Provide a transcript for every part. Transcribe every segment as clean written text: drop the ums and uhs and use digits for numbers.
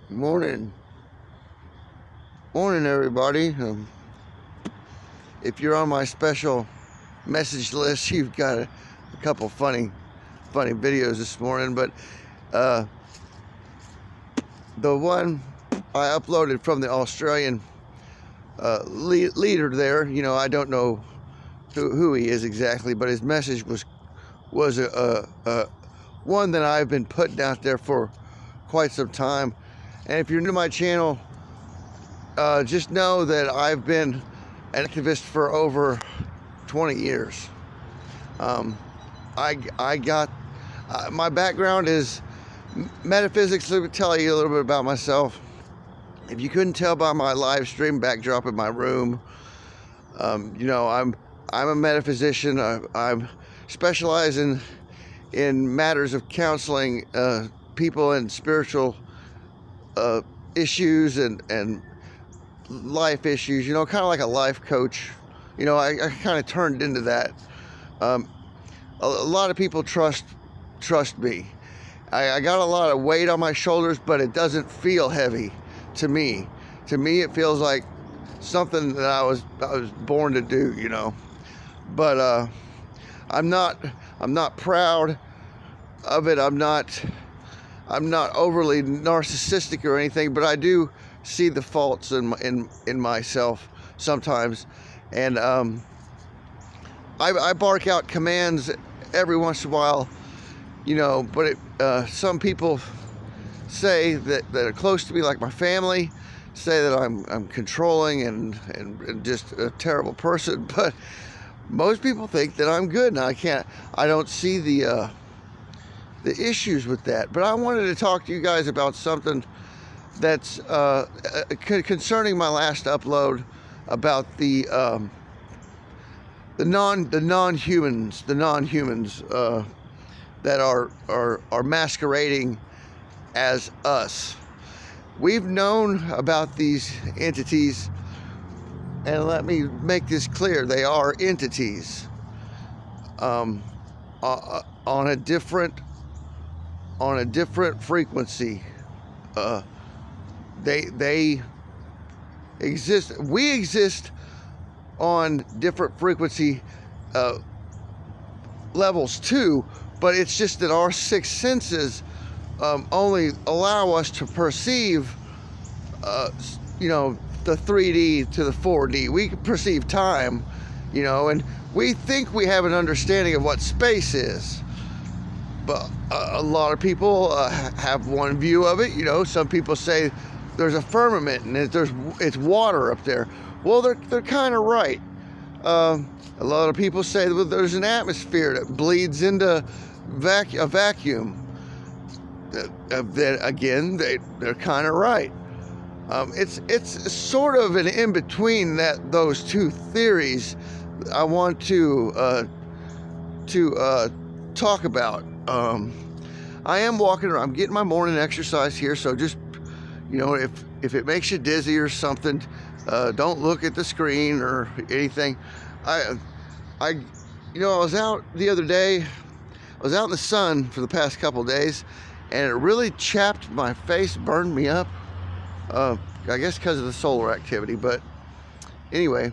Morning, everybody. If you're on my special message list, you've got a couple funny videos this morning. But the one I uploaded from the Australian leader there, I don't know who he is exactly, but his message was one that I've been putting out there for quite some time. And if you're new to my channel, just know that I've been an activist for over 20 years. I got my background is metaphysics. Let me tell you a little bit about myself. If you couldn't tell by my live stream backdrop in my room, I'm a metaphysician. I'm specializing in matters of counseling people in spiritual issues and life issues, kind of like a life coach. I kind of turned into that. A lot of people trust me. I got a lot of weight on my shoulders, but it doesn't feel heavy to me. To me, it feels like something that I was born to do, But I'm not proud of it. I'm not overly narcissistic or anything, but I do see the faults in myself sometimes, and I bark out commands every once in a while, But some people say that are close to me, like my family, say that I'm controlling and just a terrible person. But most people think that I'm good, and I don't see the issues with that. But I wanted to talk to you guys about something that's concerning my last upload about the non-humans that are masquerading as us. We've known about these entities, and let me make this clear: they are entities on a different frequency. They exist. We exist on different frequency levels too, but it's just that our six senses only allow us to perceive the 3D to the 4D. We can perceive time, and we think we have an understanding of what space is. But a lot of people have one view of it. Some people say there's a firmament and it's water up there. Well, they're kind of right. A lot of people say that there's an atmosphere that bleeds into a vacuum. Then again, they're kind of right. It's sort of an in between those two theories I want to talk about. I am walking around. I'm getting my morning exercise here, so just if it makes you dizzy or something, don't look at the screen or anything. I was out the other day. I was out in the sun for the past couple of days, and it really chapped my face, burned me up. I guess because of the solar activity. But anyway,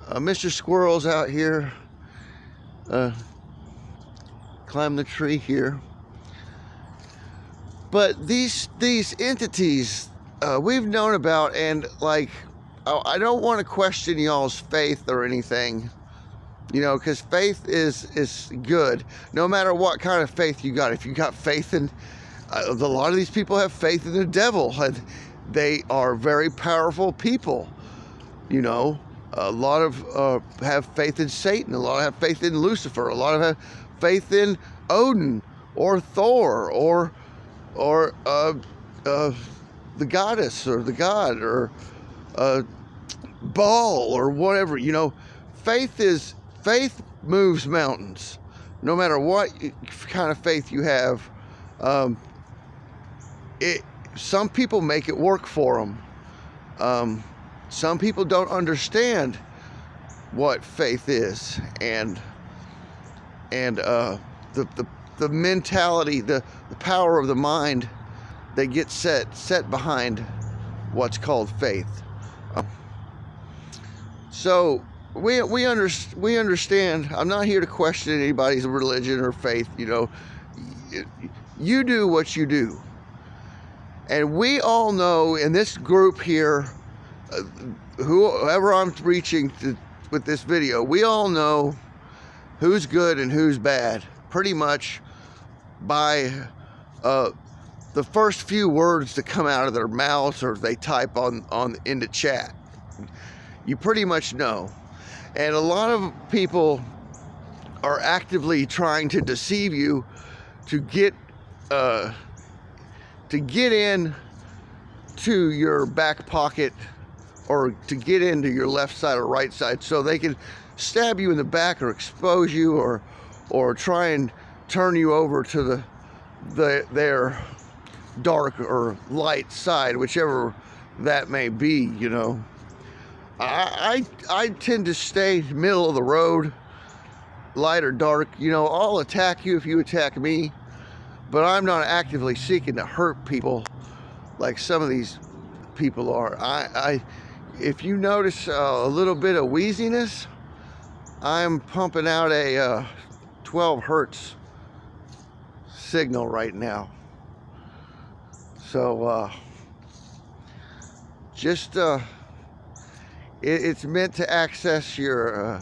Mr. Squirrel's out here. Climb the tree here. But these entities we've known about, and I don't want to question y'all's faith or anything, because faith is good, no matter what kind of faith you got. If you got faith in a lot of these people have faith in the devil, and they are very powerful people. A lot of have faith in Satan. A lot have faith in Lucifer. A lot of have faith in Odin or Thor or the goddess or the god or Baal or whatever. Faith moves mountains, no matter what kind of faith you have. Some people make it work for them. Some people don't understand what faith is, and the mentality, the power of the mind they get set behind what's called faith. So we understand. I'm not here to question anybody's religion or faith. You know, you do what you do, and we all know in this group here, whoever I'm reaching to with this video, we all know who's good and who's bad, pretty much by the first few words that come out of their mouths or they type on into chat. You pretty much know. And a lot of people are actively trying to deceive you to get in to your back pocket or to get into your left side or right side, so they can stab you in the back or expose you or try and turn you over to their dark or light side, whichever that may be. You know, I tend to stay middle of the road, light or dark. You know, I'll attack you if you attack me, but I'm not actively seeking to hurt people like some of these people are. If you notice a little bit of wheeziness, I'm pumping out a 12 hertz signal right now. So it's meant to access your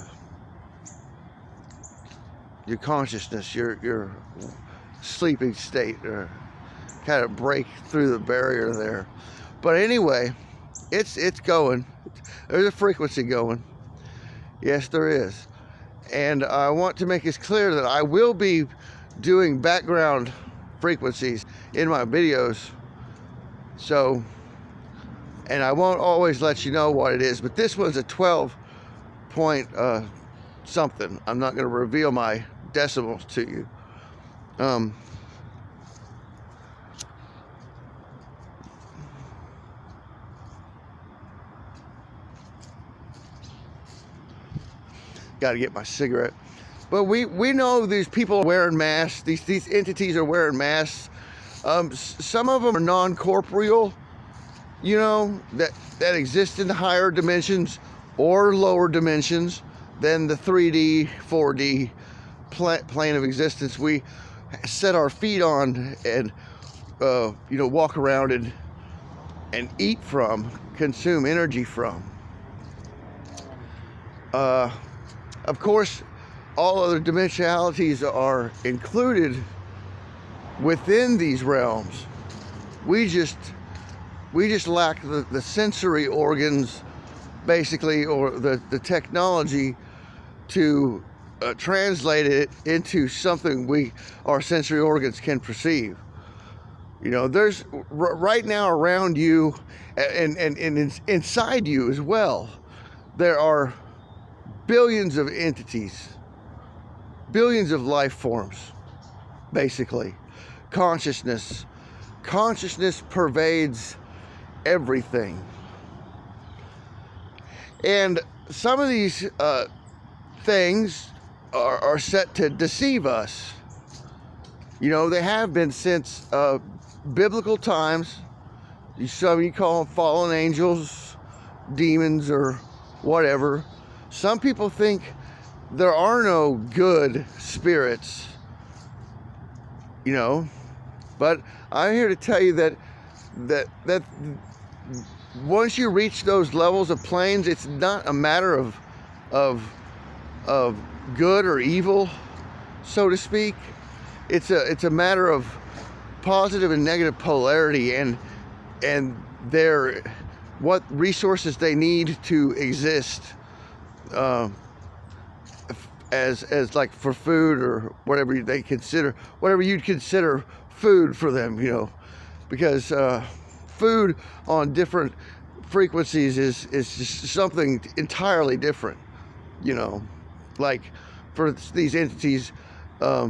consciousness, your sleeping state, or kind of break through the barrier there. But anyway, it's going. There's a frequency going. Yes, there is. And I want to make it clear that I will be doing background frequencies in my videos. So, and I won't always let you know what it is, but this one's a 12 point something. I'm not going to reveal my decimals to you. Got to get my cigarette. But we know these people are wearing masks. These entities are wearing masks. Some of them are non-corporeal, you know, that exist in the higher dimensions or lower dimensions than the 3D, 4D plane of existence we set our feet on and you know, walk around and eat from, consume energy from. Of course, all other dimensionalities are included within these realms. We just lack the sensory organs, basically, or the technology to translate it into something our sensory organs can perceive. You know, there's right now around you and inside you as well, there are billions of entities, billions of life forms, basically. Consciousness pervades everything. And some of these things are set to deceive us. You know, they have been since biblical times. Some you call them fallen angels, demons, or whatever. Some people think there are no good spirits, you know, but I'm here to tell you that once you reach those levels of planes, it's not a matter of good or evil, so to speak. It's a matter of positive and negative polarity and what resources they need to exist. As like for food or whatever you'd consider food for them, you know, because food on different frequencies is just something entirely different, you know. Like for these entities, our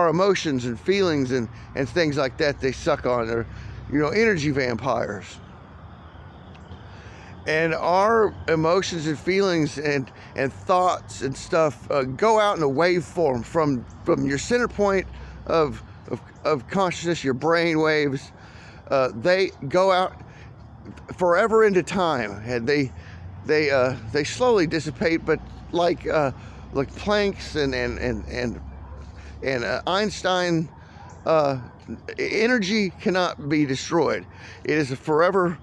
emotions and feelings and things like that they suck on, are, you know, energy vampires. And our emotions and feelings and thoughts and stuff go out in a waveform from your center point of of consciousness, your brain waves, they go out forever into time, and they slowly dissipate, but like Planck's and Einstein, energy cannot be destroyed. It is a forever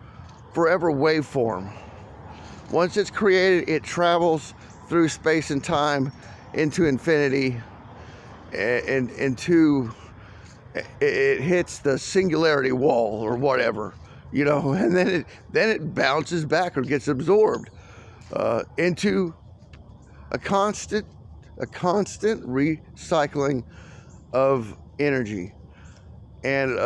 waveform. Once it's created, it travels through space and time into infinity, and into it hits the singularity wall or whatever, and then it bounces back or gets absorbed into a constant recycling of energy. And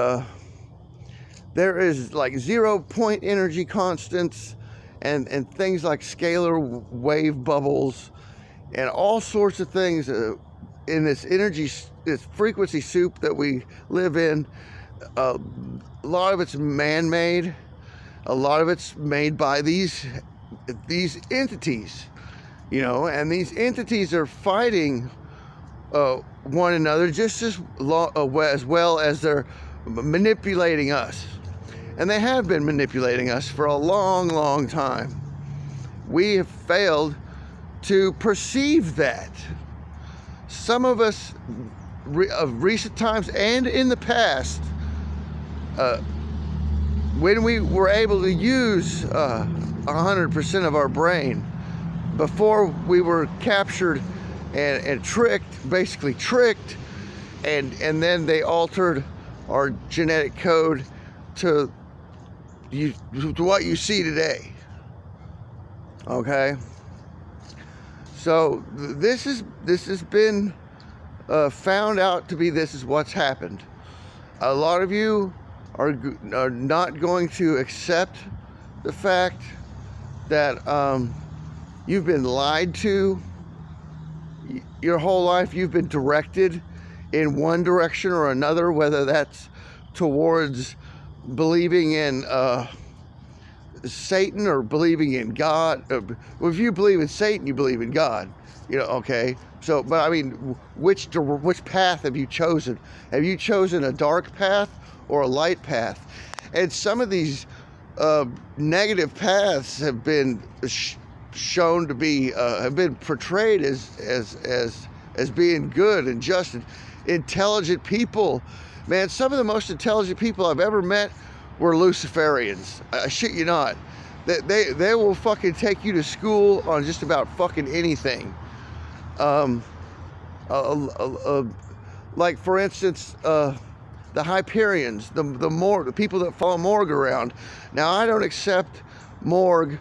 there is like 0 point energy constants and things like scalar wave bubbles and all sorts of things in this frequency soup that we live in. A lot of it's man-made. A lot of it's made by these entities, and these entities are fighting one another just as well as they're manipulating us. And they have been manipulating us for a long time. We have failed to perceive that. Some of us of recent times and in the past, when we were able to use 100% of our brain, before we were captured and basically tricked, and then they altered our genetic code to what you see today. Okay, so this has been found out to be, this is what's happened. A lot of you are not going to accept the fact that you've been lied to your whole life. You've been directed in one direction or another, whether that's towards believing in Satan or believing in God. Well, if you believe in Satan, you believe in God. Okay. So, but I mean, which path have you chosen? Have you chosen a dark path or a light path? And some of these negative paths have been shown to be have been portrayed as being good and just and intelligent people. Man, some of the most intelligent people I've ever met were Luciferians. I shit you not. They will fucking take you to school on just about fucking anything. Like for instance, the Hyperions, the people that follow Morg around. Now, I don't accept Morg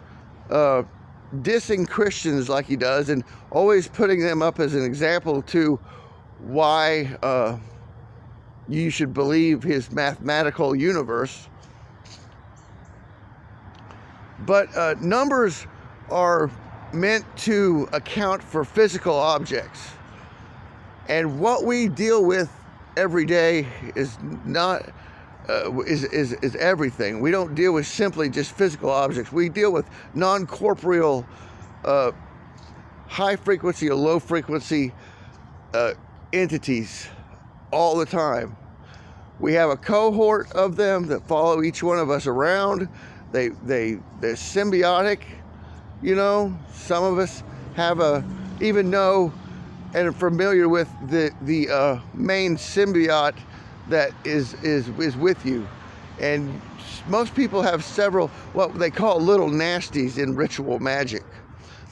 dissing Christians like he does and always putting them up as an example to why you should believe his mathematical universe. But numbers are meant to account for physical objects, and what we deal with every day is not is everything. We don't deal with simply just physical objects. We deal with non-corporeal, high frequency or low frequency entities all the time. We have a cohort of them that follow each one of us around. They're symbiotic. Some of us have even know and are familiar with the main symbiote that is with you. And most people have several, what they call little nasties in ritual magic.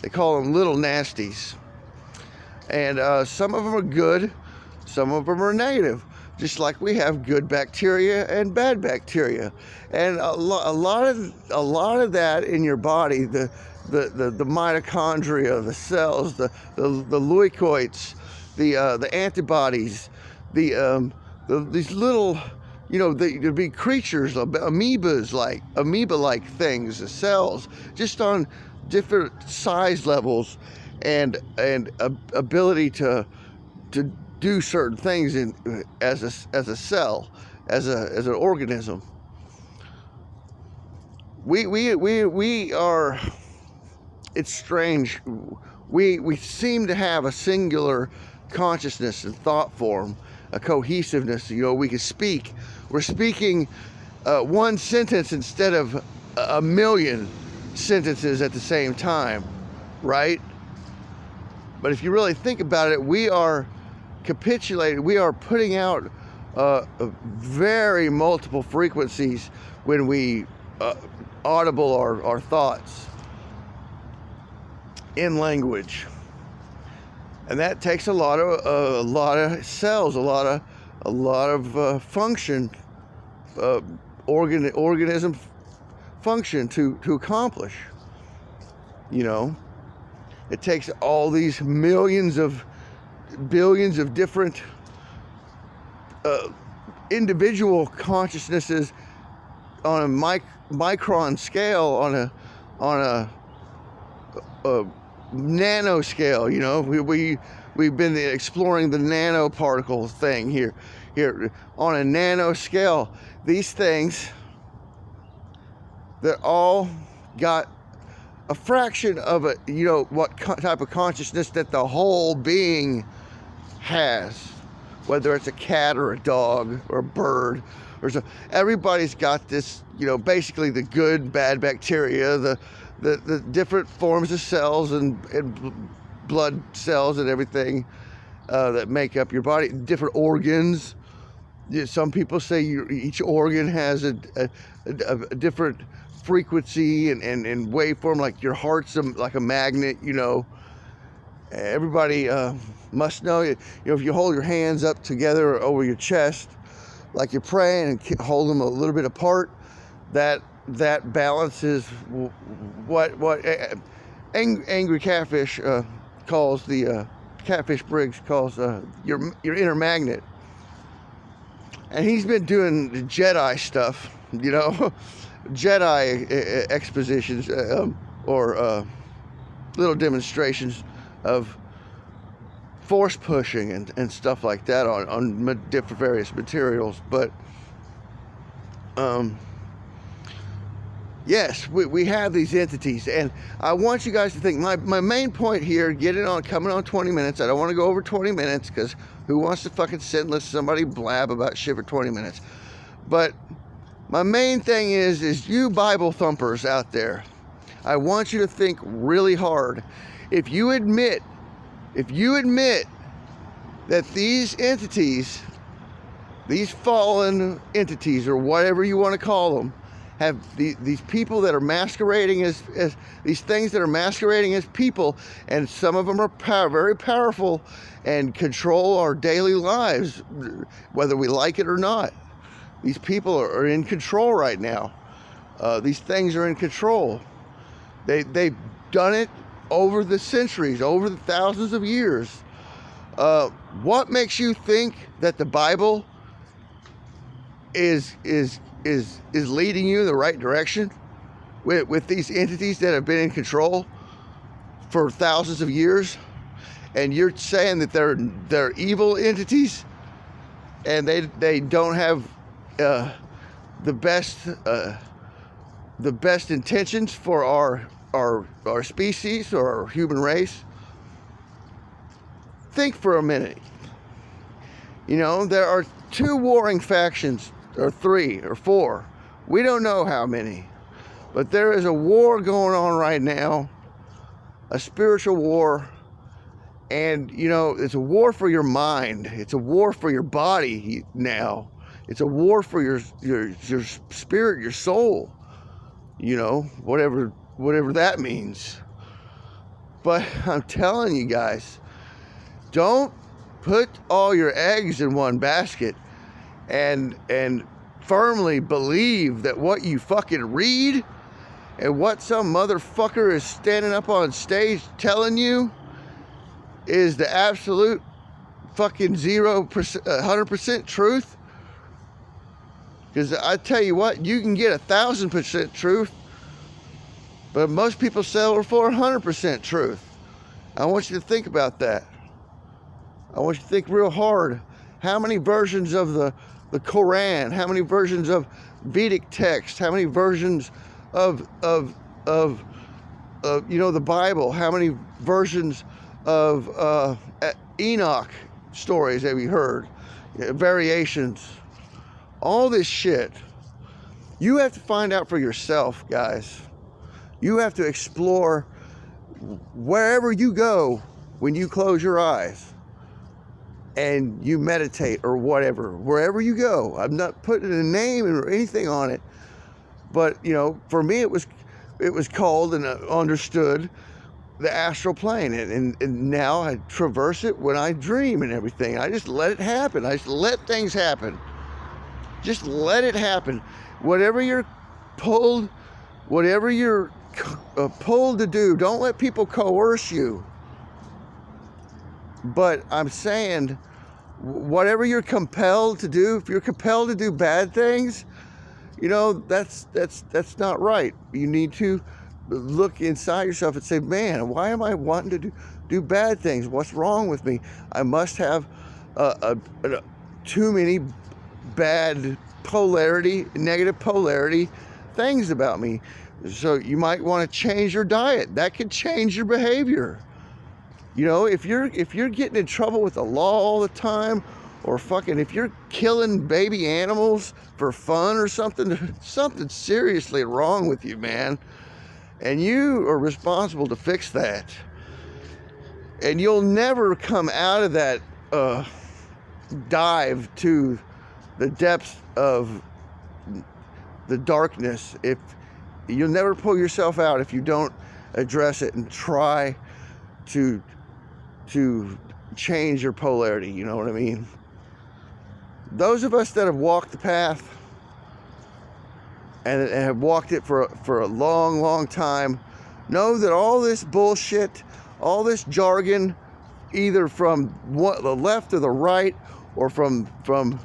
They call them little nasties. And some of them are good, some of them are negative. Just like we have good bacteria and bad bacteria. And a lot of that in your body, the mitochondria, the cells, the leukoids, the antibodies, these little, there'd be creatures, amoeba-like things, the cells, just on different size levels and ability to do certain things as a cell, as an organism. We are. It's strange. We seem to have a singular consciousness and thought form a cohesiveness. You know, we can speak. We're speaking one sentence instead of a million sentences at the same time, right? But if you really think about it, we are capitulating. We are putting out very multiple frequencies when we audible our thoughts in language, and that takes a lot of cells, a lot of function, organism function to accomplish. You know, it takes all these billions of different individual consciousnesses on a micron scale, on a nano scale. You know, we've been exploring the nanoparticle thing here on a nano scale. These things that all got a fraction of a, you know, what type of consciousness that the whole being has, whether it's a cat or a dog or a bird or so. Everybody's got this, you know, basically the good, bad bacteria, the different forms of cells and blood cells and everything that make up your body, different organs. Some people say each organ has a different frequency and waveform, like your heart's like a magnet, you know. Everybody must know, you know, if you hold your hands up together over your chest like you're praying and hold them a little bit apart, that balances what Angry Catfish calls the Catfish Briggs calls your inner magnet. And he's been doing the Jedi stuff, you know, Jedi expositions or little demonstrations of force pushing and stuff like that on different various materials. But yes, we have these entities, and I want you guys to think, my main point here, coming on 20 minutes. I don't want to go over 20 minutes, because who wants to fucking sit and listen to somebody blab about shit for 20 minutes? But my main thing is you Bible thumpers out there, I want you to think really hard. If you admit that these entities, these fallen entities, or whatever you want to call them, have these people that are masquerading as these things that are masquerading as people, and some of them are very powerful and control our daily lives, whether we like it or not. These people are in control right now. These things are in control. They've done it over the centuries, over the thousands of years. What makes you think that the Bible is leading you in the right direction with these entities that have been in control for thousands of years? And you're saying that they're evil entities, and they don't have the best intentions for our species or our human race? Think for a minute. You know, there are 2 warring factions, or 3 or 4. We don't know how many. But there is a war going on right now, a spiritual war. And, you know, it's a war for your mind. It's a war for your body now. It's a war for your spirit, your soul. You know, whatever that means. But I'm telling you guys, don't put all your eggs in one basket and firmly believe that what you fucking read and what some motherfucker is standing up on stage telling you is the absolute fucking 100% truth. Because I tell you what, you can get 1,000% truth, but most people settle for 100% truth. I want you to think about that. I want you to think real hard. How many versions of the Quran? How many versions of Vedic text? How many versions of you know, the Bible? How many versions of Enoch stories have you heard? variations, all this shit. You have to find out for yourself, guys. You have to explore wherever you go when you close your eyes and you meditate or whatever, wherever you go. I'm not putting a name or anything on it, but you know, for me it was called and understood the astral plane, and now I traverse it when I dream and everything. I just let it happen. I just let things happen. Just let it happen. Whatever you're pulled to do, don't let people coerce you. But I'm saying, whatever you're compelled to do, if you're compelled to do bad things, you know, that's not right. You need to look inside yourself and say, man, why am I wanting to do bad things? What's wrong with me? I must have too many bad polarity, negative polarity things about me. So you might want to change your diet. That could change your behavior. You know, if you're getting in trouble with the law all the time, or fucking if you're killing baby animals for fun or something, something seriously wrong with you, man. And you are responsible to fix that. And you'll never come out of that dive to the depths of the darkness. If you'll never pull yourself out if you don't address it and try to change your polarity, you know what I mean? Those of us that have walked the path and have walked it for a long time know that all this bullshit, all this jargon, either from the left or the right, or from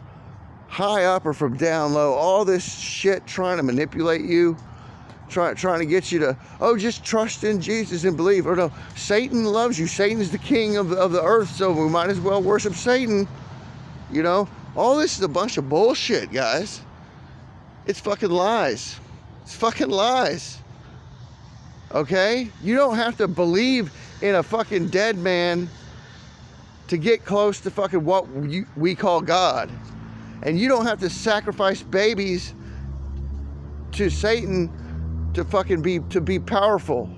high up or from down low, all this shit trying to manipulate you, trying to get you to, oh, just trust in Jesus and believe. Or no, Satan loves you. Satan's the king of the earth, so we might as well worship Satan. You know, all this is a bunch of bullshit, guys. It's fucking lies. It's fucking lies. Okay? You don't have to believe in a fucking dead man to get close to fucking what we call God. And you don't have to sacrifice babies to Satan to fucking be powerful.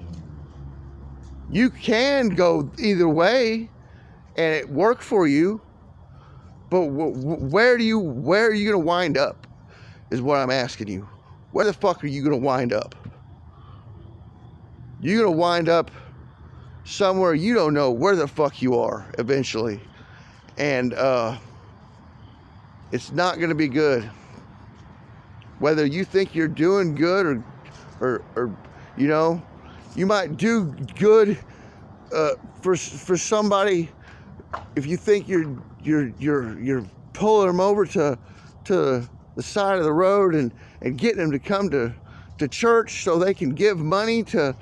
You can go either way and it work for you, but where are you gonna wind up is what I'm asking you. Where the fuck are you gonna wind up? You're gonna wind up somewhere you don't know where the fuck you are eventually, and it's not gonna be good. Whether you think you're doing good or you know, you might do good for somebody if you think you're pulling them over to the side of the road and getting them to come to church so they can give money to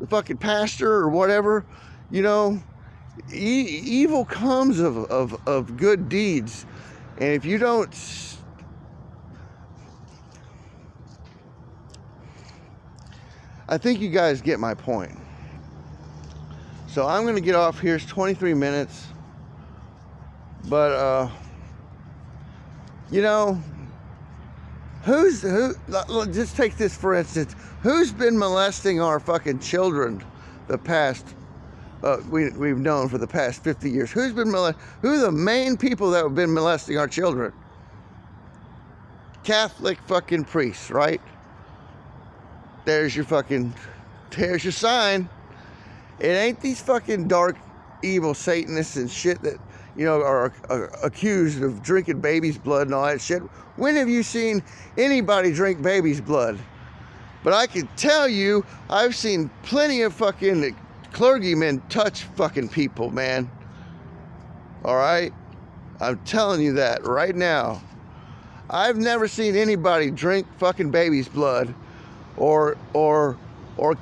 the fucking pastor or whatever. You know, evil comes of good deeds, and if you don't, I think you guys get my point. So I'm gonna get off here. It's 23 minutes, but you know, just take this for instance. Who's been molesting our fucking children the past, we've known for the past 50 years? Who are the main people that have been molesting our children? Catholic fucking priests, right? There's your sign. It ain't these fucking dark, evil Satanists and shit that, you know, are accused of drinking baby's blood and all that shit. When have you seen anybody drink baby's blood? But I can tell you, I've seen plenty of fucking clergymen touch fucking people, man. All right? I'm telling you that right now. I've never seen anybody drink fucking baby's blood or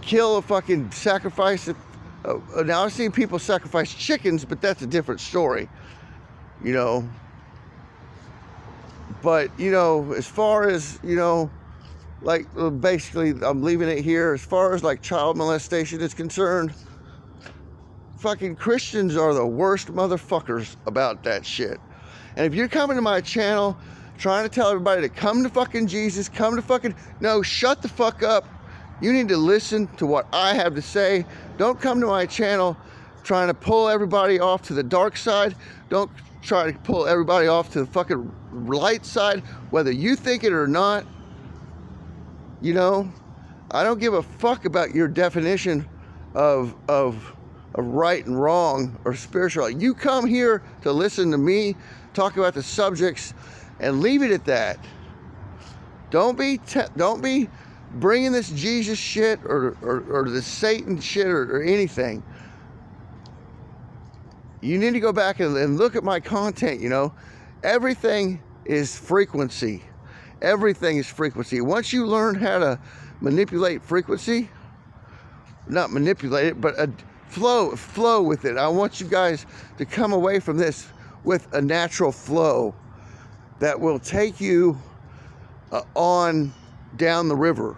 kill a fucking sacrifice. Now, I've seen people sacrifice chickens, but that's a different story, you know. But, you know, as far as, you know, like, basically, I'm leaving it here. As far as, like, child molestation is concerned, fucking Christians are the worst motherfuckers about that shit. And if you're coming to my channel trying to tell everybody to come to fucking Jesus, no, shut the fuck up. You need to listen to what I have to say. Don't come to my channel trying to pull everybody off to the dark side. Don't try to pull everybody off to the fucking light side, whether you think it or not. You know, I don't give a fuck about your definition of right and wrong or spiritual. You come here to listen to me talk about the subjects and leave it at that. Don't be bringing this Jesus shit or this Satan shit or anything. You need to go back and look at my content, you know. Everything is frequency. Everything is frequency. Once you learn how to manipulate frequency, not manipulate it, but flow with it. I want you guys to come away from this with a natural flow that will take you on down the river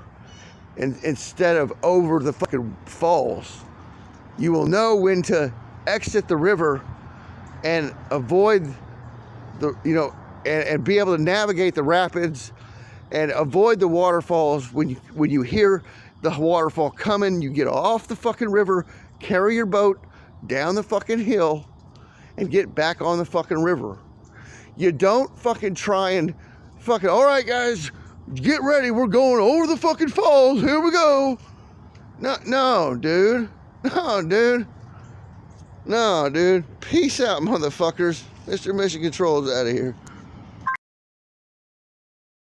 instead of over the fucking falls. You will know when to exit the river and avoid the, you know, and be able to navigate the rapids and avoid the waterfalls. When you hear the waterfall coming, you get off the fucking river, carry your boat down the fucking hill and get back on the fucking river. You don't fucking try and fucking, all right guys, get ready, we're going over the fucking falls, here we go. No, dude. No, dude. Peace out, motherfuckers. Mr. Mission Control's out of here.